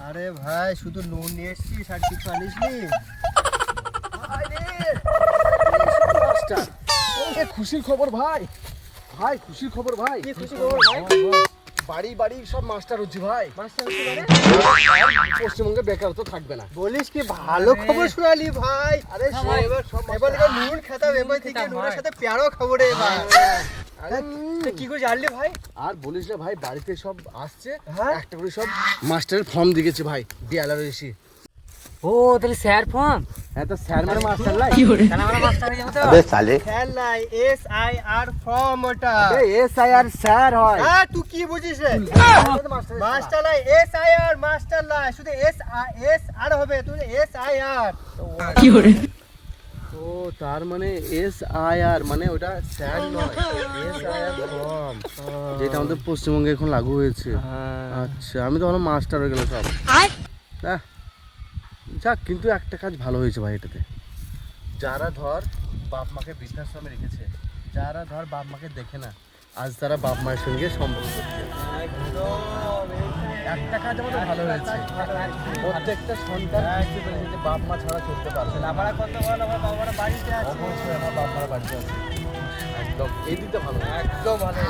আরে ভাই শুধু নুন নিয়ে এসছিস আর কিছু আনিসনি? খুশির খবর ভাই, ভাই খুশির খবর ভাই। কি খুশি খবর ভাই? বাড়ি বাড়ি সব মাস্টার হচ্ছে ভাই। মাস্টার হচ্ছে মানে? পশ্চিমবঙ্গে বেকারত্ব থাকবে না। বলিস কি ভালো খবর শোনালি ভাই। আরে এবার থেকে নুন খেতাম, এবার থেকে নুনের সাথে পেয়ারও খাবো রে ভাই। কি করে জানলি ভাই? আর বলিস না ভাই, বাড়িতে সব আসছে, হ্যাঁ? একটা করে সব মাস্টারের ফর্ম দিয়েছে ভাই, ডিএলআর এসে। ও তাহলে স্যার ফর্ম। হ্যাঁ তো স্যার মানে মাস্টার লাই। তাহলে আমরা মাস্টার হয়ে যাবো তো। স্যার নাই, SIR ফর্ম ওটা। এসআইআর স্যার হয়। হ্যাঁ তুই কি বুঝিস রে? মাস্টার লাই, SIR মাস্টার লাই, শুধু SR হবে, তুই SIR। ও তার মানে এসআইআর মানে ওটা স্যার নয়, এসআইআর ফর্ম, যেটা আমাদের পশ্চিমবঙ্গে এখন লাগু হয়েছে। আচ্ছা আমি তো ভালো মাস্টার হয়ে গেল সব। যাক, কিন্তু একটা কাজ ভালো হয়েছে ভাই এটাতে, যারা ধর বাপ মাকে বৃদ্ধাশ্রমে রেখেছে, যারা ধর বাপ মাকে দেখে না, আজ তারা বাপ মায়ের সঙ্গে সম্পর্ক করছে। একটা কাজ আমাদের ভালো হয়েছে, প্রত্যেকটা সন্তান বুঝতে পেরেছে যে বাপ মা ছাড়া চলতে পারছে না। আমরা কত বল, আমার বাবারা বাড়িতে আছে। অবশ্যই আমার বাপ মারা বাড়িতে আছে। একদম এই দিকটা ভালো, একদম ভালো।